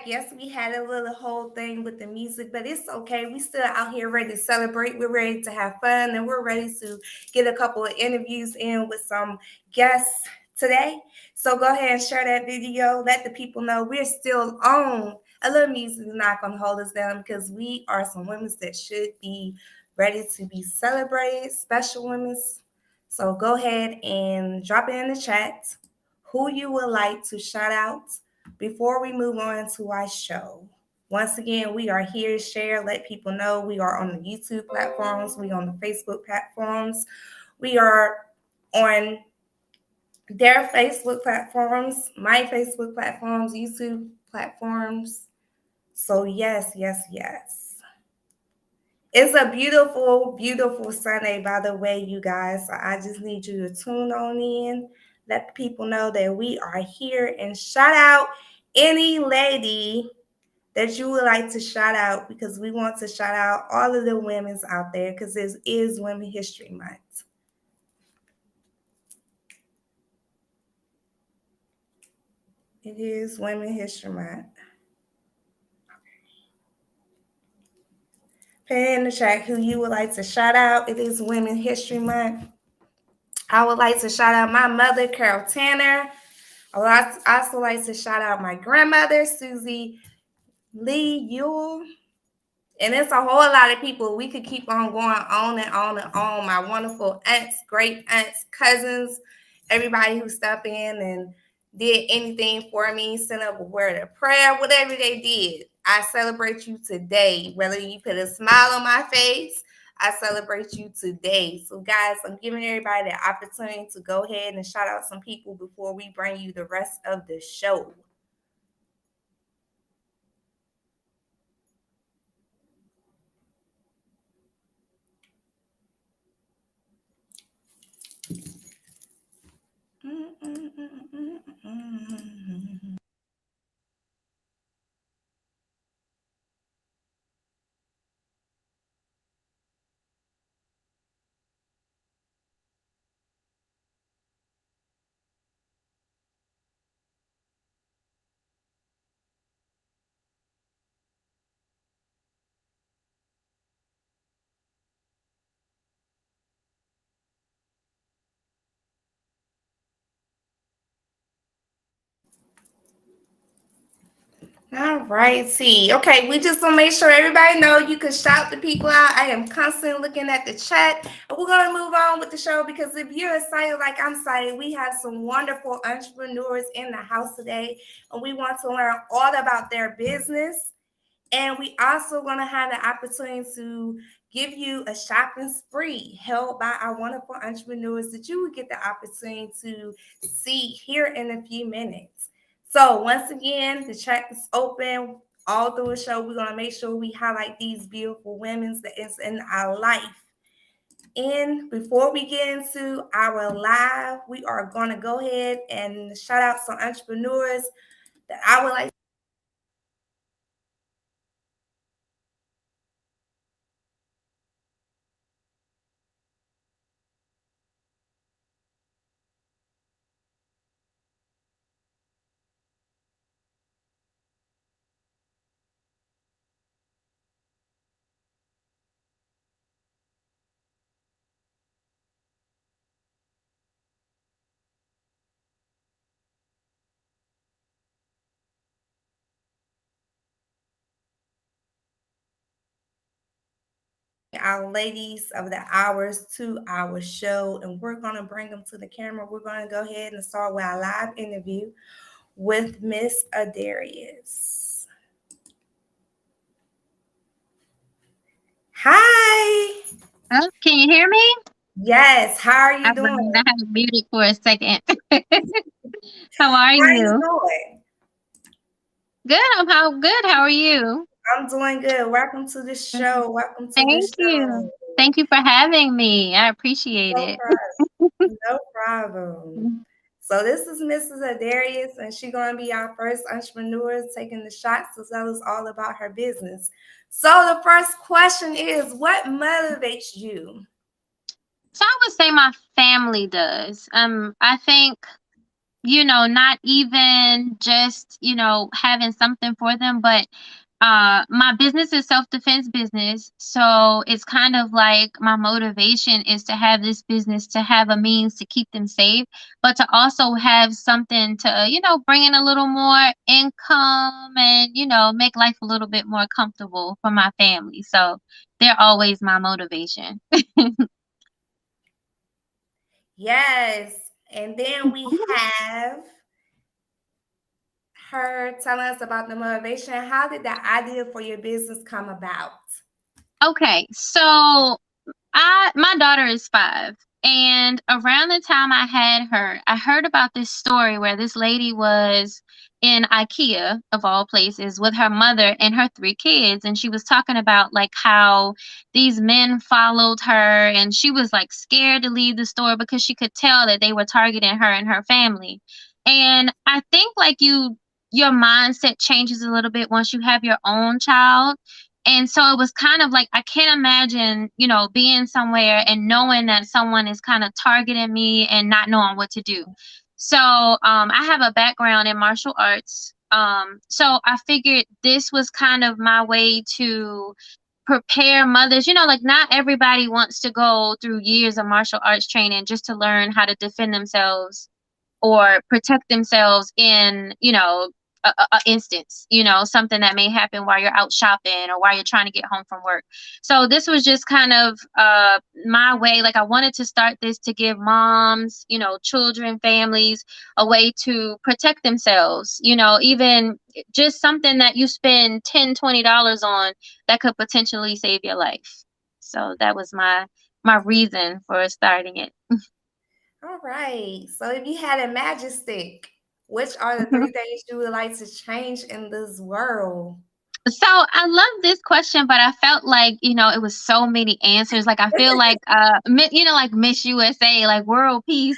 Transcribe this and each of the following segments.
Yes, we had a little whole thing with the music, but it's okay. We still out here ready to celebrate. We're ready to have fun, and we're ready to get a couple of interviews in with some guests today. So go ahead and share that video. Let the people know we're still on. A little music is not going to hold us down because we are some women that should be ready to be celebrated, special women. So go ahead and drop it in the chat who you would like to shout out before we move on to our show. Once again, we are here to share, let people know we are on the YouTube platforms, we on the Facebook platforms, we are on their Facebook platforms, my Facebook platforms, YouTube platforms. So yes, yes, yes. It's a beautiful, beautiful Sunday, by the way, you guys. So I just need you to tune on in, let people know that we are here, and shout out any lady that you would like to shout out, because we want to shout out all of the women's out there because this is Women History Month. It is Women History Month. Put in the chat who you would like to shout out. It is Women History Month. I would like to shout out my mother, Carol Tanner. I would also like to shout out my grandmother, Susie Lee Ewell. And it's a whole lot of people. We could keep on going on and on and on. My wonderful aunts, great aunts, cousins, everybody who stepped in and did anything for me, sent up a word of prayer, whatever they did. I celebrate you today. Whether you put a smile on my face, I celebrate you today. So, guys, I'm giving everybody the opportunity to go ahead and shout out some people before we bring you the rest of the show. All righty. Okay, we just want to make sure everybody know you can shout the people out. I am constantly looking at the chat. We're going to move on with the show because if you're excited like I'm excited, we have some wonderful entrepreneurs in the house today, and we want to learn all about their business. And we also going to have the opportunity to give you a shopping spree held by our wonderful entrepreneurs that you will get the opportunity to see here in a few minutes. So once again, the chat is open all through the show. We're going to make sure we highlight these beautiful women that is in our life. And before we get into our live, we are going to go ahead and shout out some entrepreneurs that I would like our ladies of the hours to our show, and we're going to bring them to the camera. We're going to go ahead and start with our live interview with Miss Adarius. Hi. Oh, can you hear me? Yes. How are you doing? I had it muted for a second. How are How are you you? doing? Good. How good? How are you? I'm doing good. Welcome to the Mhm. show. Welcome to the Thank show. you. Thank you for having me. I appreciate No it. problem. No problem. So this is Mrs. Adarius, and she's going to be our first entrepreneur taking the shots to tell us all about her business. So the first question is, what motivates you? So I would say my family does. I think not even just, having something for them, but my business is self-defense business. So it's kind of like my motivation is to have this business to have a means to keep them safe, but to also have something to, bring in a little more income and, make life a little bit more comfortable for my family. So they're always my motivation. Yes. And then we have her telling us about the motivation. How did the idea for your business come about? Okay, so my daughter is 5, and around the time I had her, I heard about this story where this lady was in IKEA, of all places, with her mother and her 3 kids, and she was talking about, like, how these men followed her, and she was, like, scared to leave the store because she could tell that they were targeting her and her family. And I think, like, your mindset changes a little bit once you have your own child, and so it was kind of like, I can't imagine, being somewhere and knowing that someone is kind of targeting me and not knowing what to do. So I have a background in martial arts. So I figured this was kind of my way to prepare mothers. Like, not everybody wants to go through years of martial arts training just to learn how to defend themselves or protect themselves in, a instance, something that may happen while you're out shopping or while you're trying to get home from work. So this was just kind of my way. Like, I wanted to start this to give moms, children, families, a way to protect themselves, even just something that you spend $10, $20 on that could potentially save your life. So that was my reason for starting it. All right. So if you had a magic stick, which are the 3 things you would like to change in this world? So I love this question, but I felt like, it was so many answers. Like, I feel like, like Miss USA, like world peace,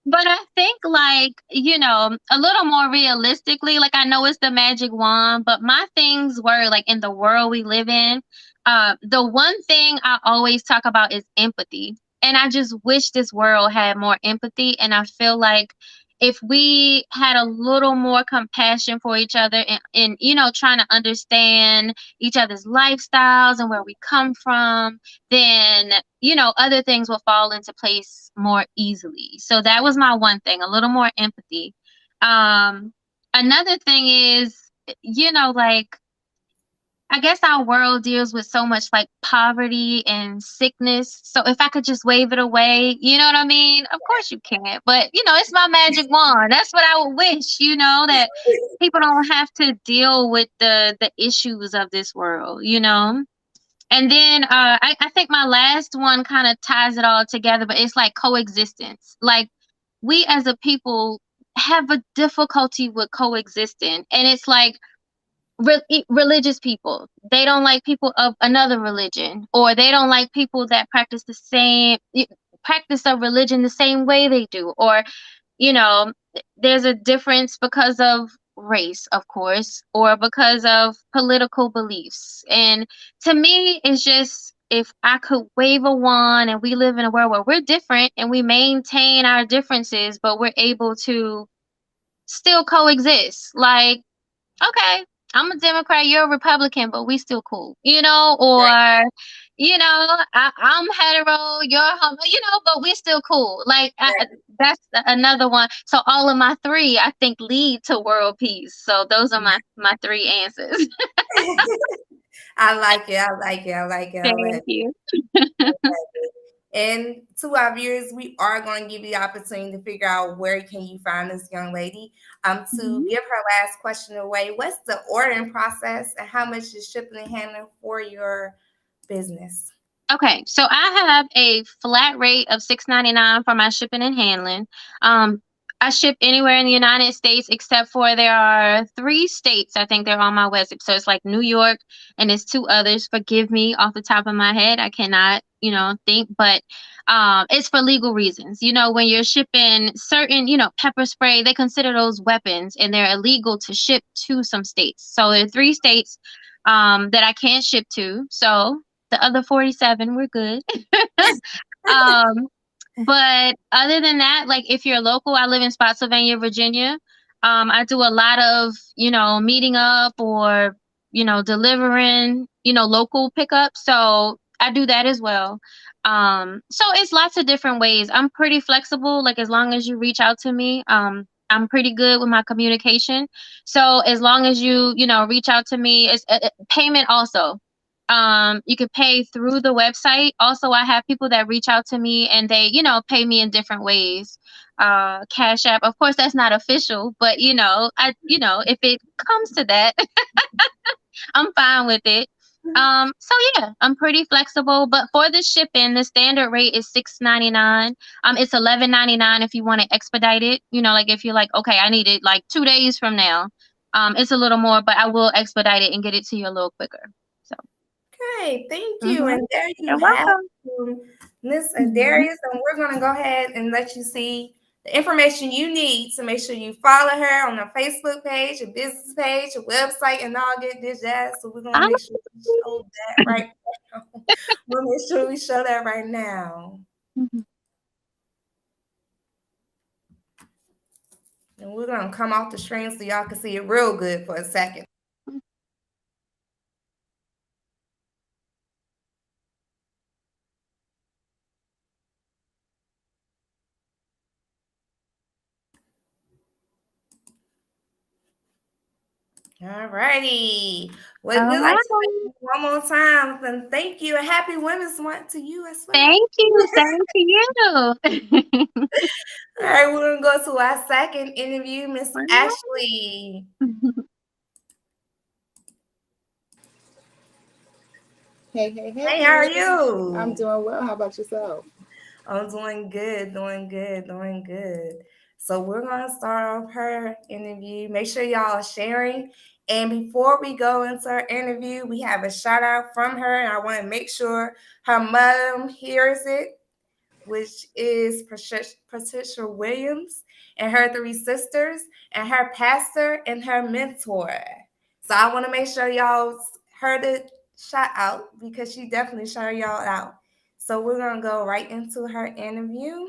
But I think, like, a little more realistically, like, I know it's the magic wand, but my things were like, in the world we live in. The one thing I always talk about is empathy. And I just wish this world had more empathy. And I feel like if we had a little more compassion for each other and trying to understand each other's lifestyles and where we come from, then other things will fall into place more easily. So that was my one thing, a little more empathy. Um, Another thing is, like, I guess our world deals with so much like poverty and sickness. So if I could just wave it away, you know what I mean? Of course you can't, but it's my magic wand. That's what I would wish, that people don't have to deal with the issues of this world. And then I think my last one kind of ties it all together, but it's like coexistence. Like, we as a people have a difficulty with coexisting. And it's like, religious people, they don't like people of another religion, or they don't like people that practice a religion the same way they do, or you know, there's a difference because of race, of course, or because of political beliefs. And to me, it's just, if I could wave a wand and we live in a world where we're different and we maintain our differences, but we're able to still coexist. Like, okay, I'm a Democrat, you're a Republican, but we still cool, Right. or, I'm hetero, you're homo, but we still cool. Like, that's another one. So all of my 3, I think, lead to world peace. So those are my 3 answers. I like it. I like it. I like it. I like Thank it. you. And to our viewers, we are going to give you the opportunity to figure out where can you find this young lady. To Mhm. give her last question away, what's the ordering process and how much is shipping and handling for your business? Okay, so I have a flat rate of $6.99 for my shipping and handling. Um, I ship anywhere in the United States except for, there are 3 states, I think, they're on my website. So it's like New York, and it's 2 others. Forgive me off the top of my head. I cannot, think, but it's for legal reasons. When you're shipping certain, pepper spray, they consider those weapons, and they're illegal to ship to some states. So there are 3 states that I can't ship to. So the other 47, we're good. um, But other than that, like if you're local, I live in Spotsylvania, Virginia. I do a lot of, meeting up or, delivering, local pickups. So I do that as well. So it's lots of different ways. I'm pretty flexible. Like as long as you reach out to me, I'm pretty good with my communication. So as long as you, reach out to me, it's payment also. You could pay through the website. Also, I have people that reach out to me and they, pay me in different ways. Cash App, of course, that's not official, but if it comes to that, I'm fine with it. So yeah, I'm pretty flexible. But for the shipping, the standard rate is $6.99. It's $11.99 if you want to expedite it. Like if you're like, okay, I need it like 2 days from now. It's a little more, but I will expedite it and get it to you a little quicker. So. Okay, thank you. Mhm. And there you You're have welcome. Miss Mhm. Darius, and we're gonna go ahead and let you see the information you need to make sure you follow her on her Facebook page, her business page, her website, and all good this jazz. So we're gonna Ah. make sure we show that right now. We'll make sure we show that right now. Mhm. And we're gonna come off the screen so y'all can see it real good for a second. All righty. Well, All we'd like to right. thank you one more time. And thank you. And happy Women's Month to you as well. Thank you. Same to you. All right, we're gonna go to our second interview, Miss All Ashley. right. Hey, hey, Hey, how are hey. I'm you? doing well. How about yourself? I'm doing good, doing good, doing good. So we're gonna start off her interview. Make sure y'all are sharing. And before we go into her interview, we have a shout out from her, and I want to make sure her mom hears it, which is Patricia Williams, and her three sisters, and her pastor and her mentor. So I want to make sure y'all heard it shout out because she definitely shouted y'all out. So we're gonna go right into her interview.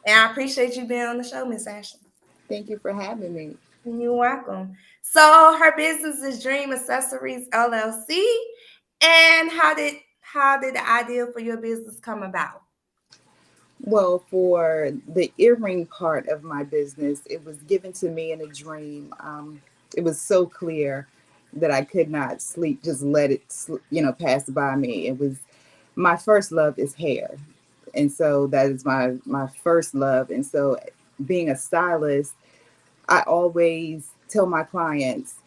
And I appreciate you being on the show, Miss Ashley. Thank you for having me. You're welcome. So her business is Dream Accessories LLC. And how did the idea for your business come about? Well, for the earring part of my business, it was given to me in a dream. It was so clear that I could not sleep, just let it, pass by me. It was my first love is hair. And so that is my first love. And so being a stylist, I always tell my clients,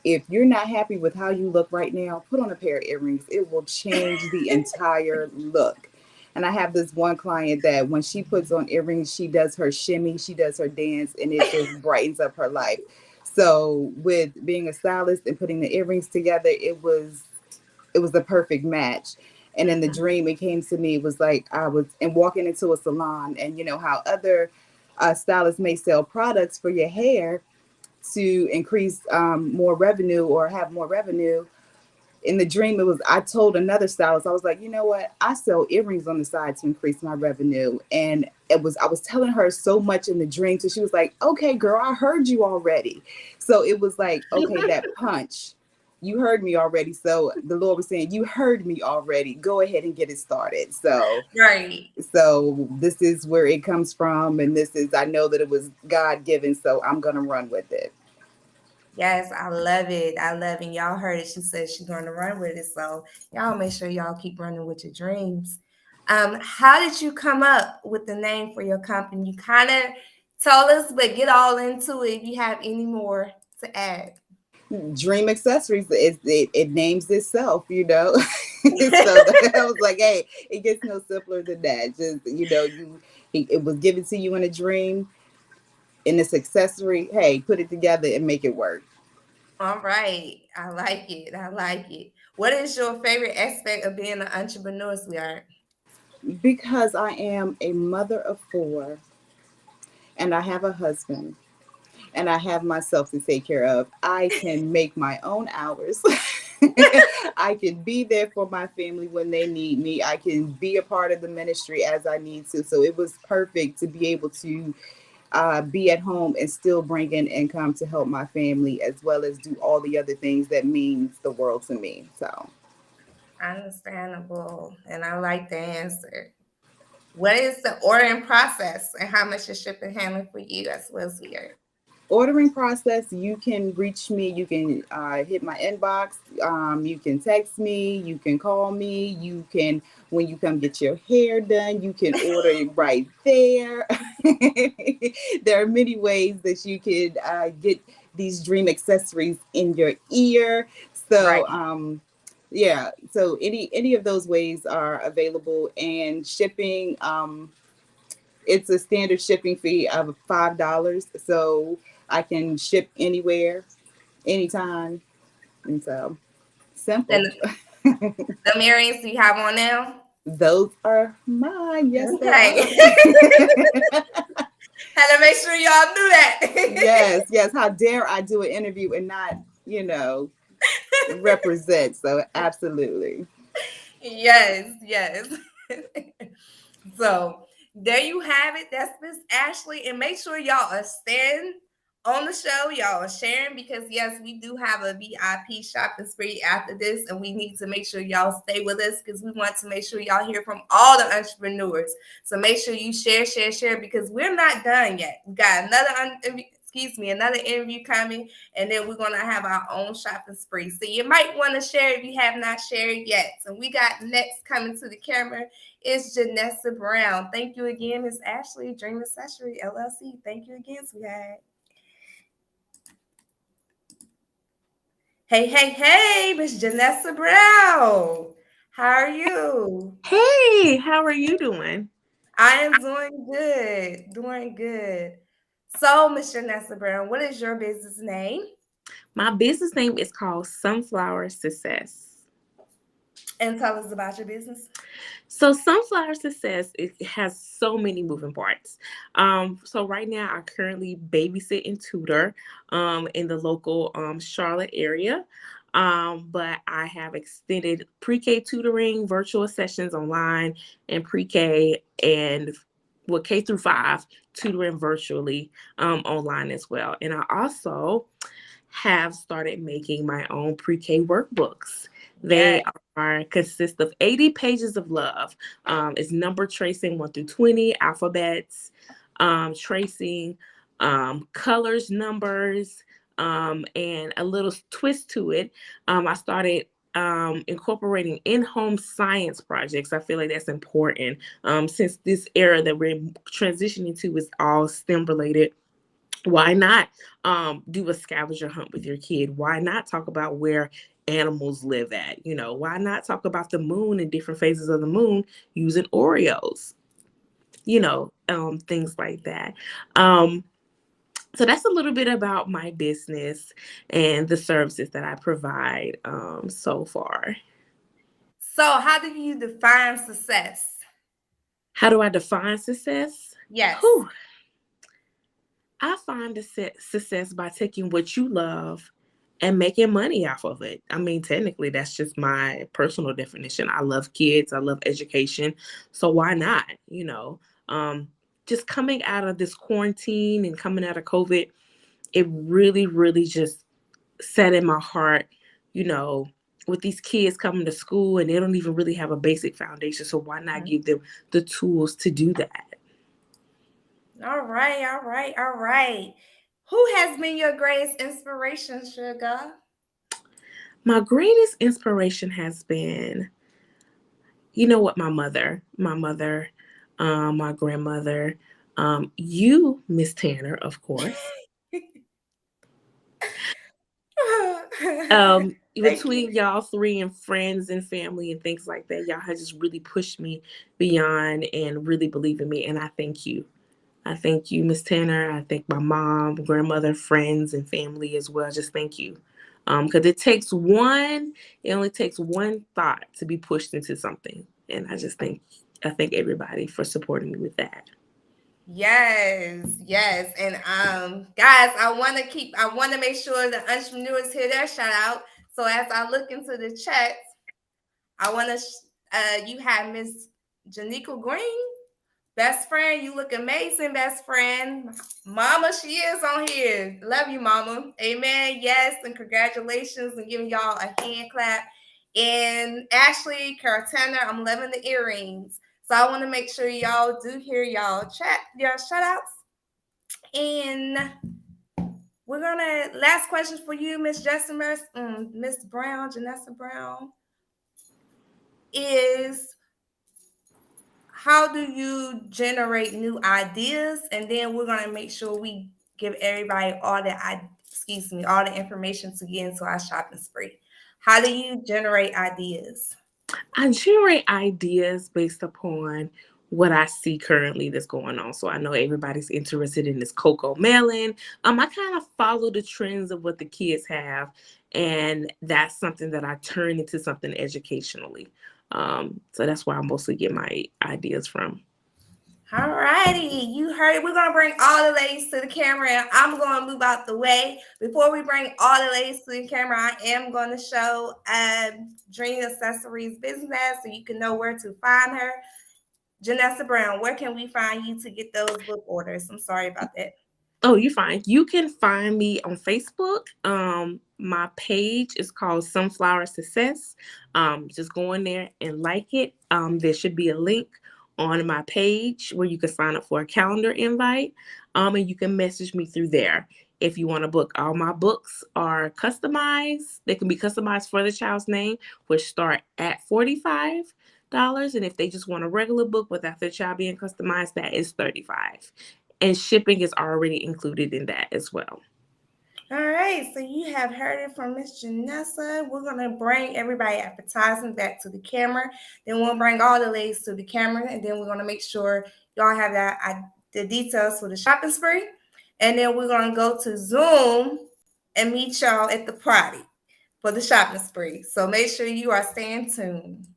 if you're not happy with how you look right now, put on a pair of earrings. It will change the entire look. And I have this one client that when she puts on earrings, she does her shimmy, she does her dance, and it just brightens up her life. So with being a stylist and putting the earrings together, it was the perfect match. And in the dream, it came to me, it was like I was and walking into a salon, and you know how other stylists may sell products for your hair to increase more revenue or have more revenue. In the dream, it was I told another stylist, I was like, you know what? I sell earrings on the side to increase my revenue. And I was telling her so much in the dream. So she was like, okay, girl, I heard you already. So it was like, okay, that punch. You heard me already. So the Lord was saying, you heard me already. Go ahead and get it started. Right. So this is where it comes from. And this is, I know that it was God given. So I'm going to run with it. Yes, I love it. I love it. Y'all heard it. She said she's going to run with it. So y'all make sure y'all keep running with your dreams. How did you come up with the name for your company? You kind of told us, but get all into it if you have any more to add. Dream Accessories, it names itself, you know. So I was like, hey, it gets no simpler than that. Just it was given to you in a dream, in this accessory. Hey, put it together and make it work. All right. I like it. I like it. What is your favorite aspect of being an entrepreneur, sweetheart? Because I am a mother of four, and I have a husband, and I have myself to take care of. I can make my own hours. I can be there for my family when they need me. I can be a part of the ministry as I need to. So it was perfect to be able to be at home and still bring in income to help my family, as well as do all the other things that means the world to me. So Understandable. And I like the answer. What is the ordering process and how much is shipping handling for you as well as here? ordering process, you can reach me, you can hit my inbox, you can text me, you can call me, you can, when you come get your hair done, you can order it right there. There are many ways that you could get these dream accessories in your ear. Right. So yeah, so any of those ways are available. And shipping, it's a standard shipping fee of $5. So I can ship anywhere, anytime. And so And simple. the earrings you have on now? Those are mine. Yes, they Okay. are. Had to make sure y'all knew that. Yes, yes. How dare I do an interview and not, represent? So absolutely. Yes, yes. So there you have it. That's Miss Ashley. And make sure y'all are staying on the show. Y'all are sharing because yes, we do have a VIP shopping spree after this, and we need to make sure y'all stay with us because we want to make sure y'all hear from all the entrepreneurs. So make sure you share, share, share because we're not done yet. We got another interview coming, and then we're gonna have our own shopping spree. So you might want to share if you have not shared yet. So we got next coming to the camera is Janessa Brown. Thank you again, Miss Ashley, Dream Accessory LLC. Thank you again, sweetheart. Hey, hey, hey, Miss Janessa Brown. How are you? Hey, how are you doing? I am doing good, doing good. So, Miss Janessa Brown, what is your business name? My business name is called Sunflower Success. And tell us about your business. So Sunflower Success, it has so many moving parts. So right now I currently babysit and tutor in the local Charlotte area. But I have extended pre-K tutoring, virtual sessions online, and pre-K and K through 5 tutoring virtually online as well. And I also have started making my own pre-K workbooks. Yes. They are consist of 80 pages of love. It's number tracing 1 through 20, alphabets, tracing, colors, numbers, and a little twist to it. I started incorporating in-home science projects. I feel like that's important since this era that we're transitioning to is all STEM related. Why not do a scavenger hunt with your kid? Why not talk about where animals live at? Why not talk about the moon and different phases of the moon using Oreos? Things like that. So that's a little bit about my business and the services that I provide so far. So, how do you define success? How do I define success? Yes. Whew. I find success by taking what you love and making money off of it. I mean, technically, that's just my personal definition. I love kids, I love education. So why not? Just coming out of this quarantine and coming out of COVID, it really, really just set in my heart, you know, with these kids coming to school and they don't even really have a basic foundation. So why not give them the tools to do that? All right, all right, all right. Who has been your greatest inspiration, Sugar? My greatest inspiration has been, my mother, my grandmother, you, Miss Tanner, of course. Thank Between you. y'all three and friends and family and things like that, y'all have just really pushed me beyond and really believe in me. And I thank you. I thank you, Miss Tanner. I thank my mom, grandmother, friends, and family as well. Just thank you. Because it only takes one thought to be pushed into something. And I thank everybody for supporting me with that. Yes, yes. And guys, I want to make sure the entrepreneurs hear their shout out. So as I look into the chat, I want to, you have Miss Janika Green. Best friend, you look amazing, best friend. Mama, she is on here. Love you, mama. Amen. Yes, and congratulations and giving y'all a hand clap. And Ashley, Carol Tanner, I'm loving the earrings. So I want to make sure y'all do hear y'all chat, y'all shout outs. And we're gonna last question for you, Miss Jessica, Miss Brown, Janessa Brown, is how do you generate new ideas? And then we're gonna make sure we give everybody all all the information to get into our shopping spree. How do you generate ideas? I generate ideas based upon what I see currently that's going on. So I know everybody's interested in this cocoa melon. I kind of follow the trends of what the kids have, and that's something that I turn into something educationally. So that's where I mostly get my ideas from. All righty, you heard it. We're gonna bring all the ladies to the camera, and I'm gonna move out the way. Before we bring all the ladies to the camera, I am gonna show Dream Accessories business so you can know where to find her. Janessa Brown, where can we find you to get those book orders? I'm sorry about that. Oh, you're fine. You can find me on Facebook. My page is called Sunflower Success. Just go in there and like it. There should be a link on my page where you can sign up for a calendar invite. And you can message me through there if you want to book. All my books are customized. They can be customized for the child's name, which start at $45. And if they just want a regular book without their child being customized, that is $35. And shipping is already included in that as well. All right, so you have heard it from Miss Janessa. We're going to bring everybody advertising back to the camera. Then we'll bring all the ladies to the camera, and then we're going to make sure y'all have the details for the shopping spree. And then we're going to go to Zoom and meet y'all at the party for the shopping spree. So make sure you are staying tuned.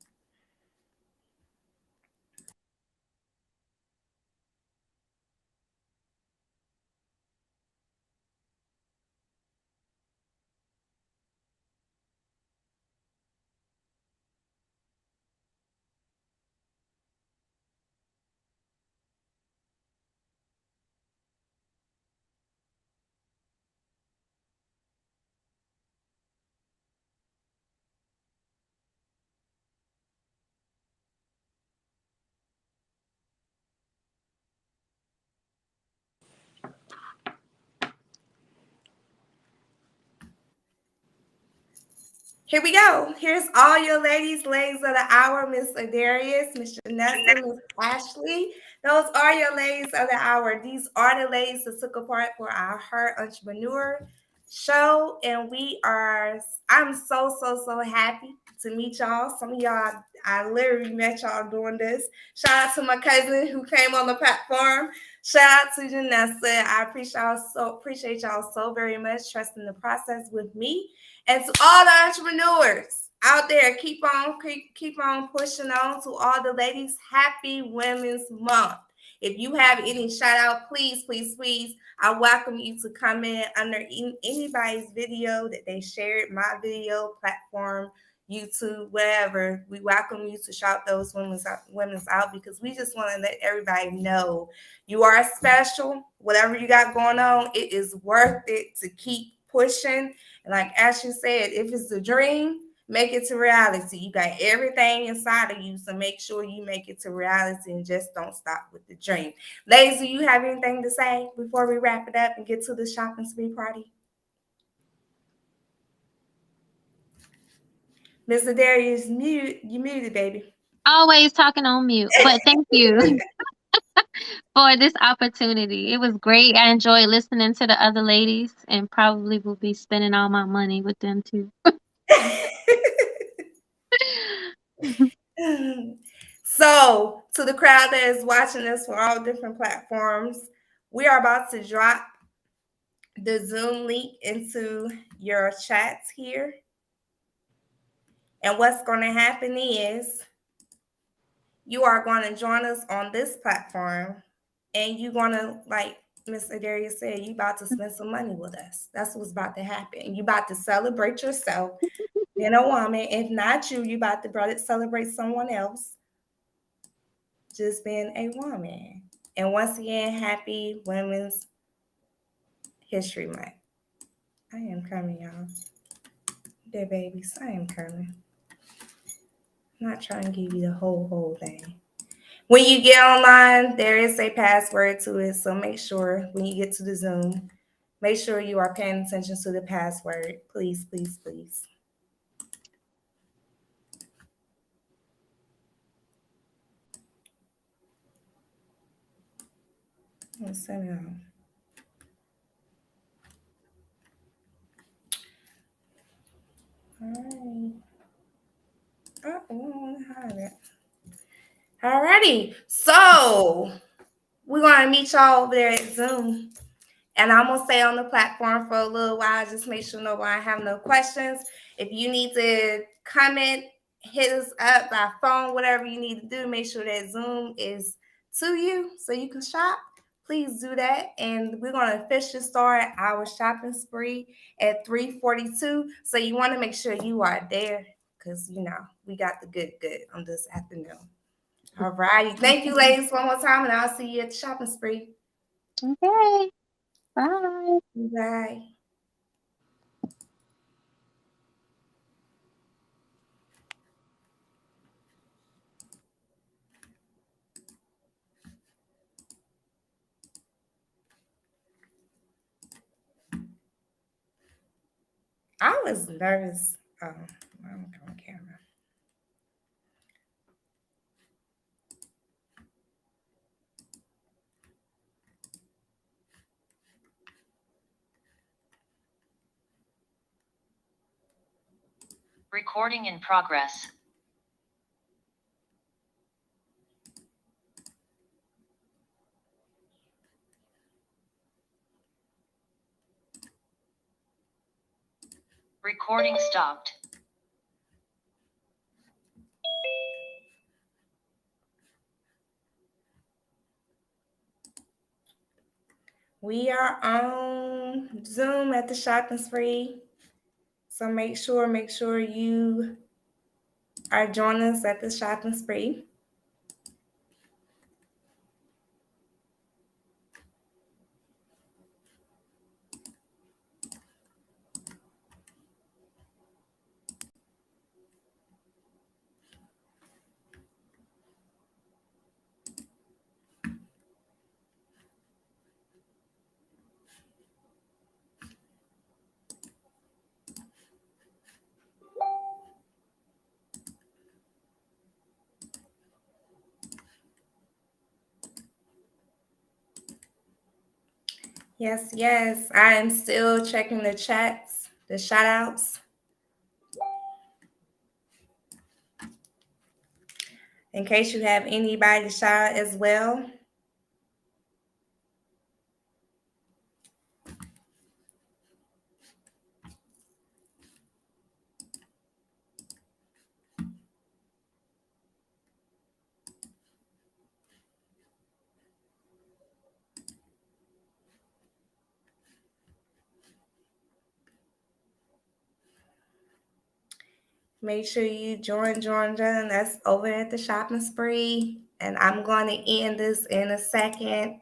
Here we go. Here's all your ladies of the hour, Miss Adarius, Miss Janessa, Miss Ashley. Those are your ladies of the hour. These are the ladies that took a part for our Her Entrepreneur show. And I'm so happy to meet y'all. Some of y'all, I literally met y'all doing this. Shout out to my cousin who came on the platform. Shout out to Janessa. I appreciate y'all so very much trusting the process with me. And to all the entrepreneurs out there, keep on pushing on. To all the ladies, happy Women's Month. If you have any shout out, please, I welcome you to comment under anybody's video that they shared, my video platform, YouTube, whatever. We welcome you to shout those women's out because we just want to let everybody know you are special. Whatever you got going on, it is worth it to keep pushing. And like Ashley said, if it's a dream, make it to reality. You got everything inside of you, so make sure you make it to reality and just don't stop with the dream. Ladies, do you have anything to say before we wrap it up and get to the shopping spree party? Mr. Darius, you muted, baby. Always talking on mute. But thank you for this opportunity. It was great. I enjoyed listening to the other ladies and probably will be spending all my money with them too. So, to the crowd that is watching us for all different platforms, we are about to drop the Zoom link into your chats here. And what's going to happen is you are going to join us on this platform and you're going to Miss Adaria said, you about to spend some money with us. That's what's about to happen. You about to celebrate yourself being a woman. If not you, you about to celebrate someone else just being a woman. And once again, happy Women's History Month. I am coming, y'all. Dear babies, I am coming. I'm not trying to give you the whole thing. When you get online, there is a password to it. So make sure when you get to the Zoom, make sure you are paying attention to the password. Please, please, please. Let's send it out. All right. Oh, hide it. Alrighty. So we're gonna meet y'all over there at Zoom. And I'm gonna stay on the platform for a little while, just make sure nobody have no questions. If you need to comment, hit us up by phone, whatever you need to do, make sure that Zoom is to you so you can shop. Please do that. And we're gonna officially start our shopping spree at 3:42. So you want to make sure you are there because we got the good on this afternoon. All righty. Thank you, ladies, one more time, and I'll see you at the shopping spree. Okay. Bye. Bye. I was nervous. Oh, I'm on camera. Recording in progress. Recording stopped. We are on Zoom at the shopping spree. So make sure you are joining us at the shopping spree. Yes. I am still checking the chats, the shout outs. In case you have anybody to shout out as well. Make sure you join. That's over at the shopping spree. And I'm going to end this in a second.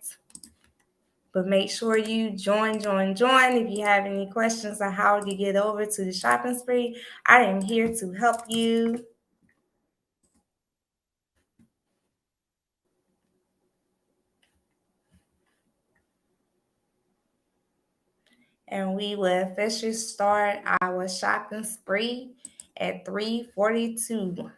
But make sure you join. If you have any questions on how to get over to the shopping spree, I am here to help you. And we will officially start our shopping spree at 3:42.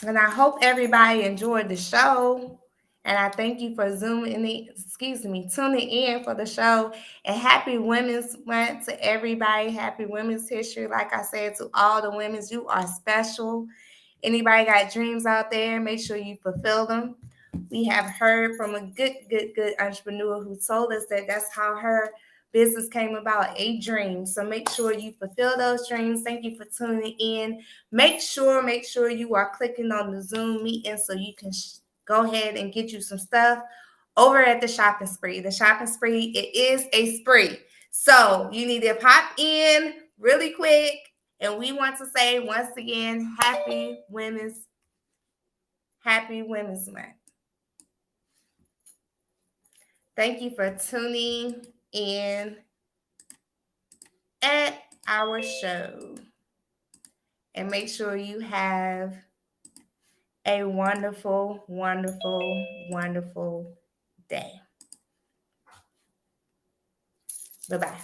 And I hope everybody enjoyed the show. And I thank you for tuning in for the show. And happy Women's Month to everybody. Happy Women's History. Like I said, to all the women, you are special. Anybody got dreams out there, make sure you fulfill them. We have heard from a good entrepreneur who told us that that's how her business came about, a dream. So make sure you fulfill those dreams. Thank you for tuning in. Make sure you are clicking on the Zoom meeting so you can go ahead and get you some stuff over at the shopping spree. The shopping spree, it is a spree. So you need to pop in really quick. And we want to say once again, Happy Women's Month. Thank you for tuning in at our show. And make sure you have a wonderful, wonderful, wonderful day. Bye-bye.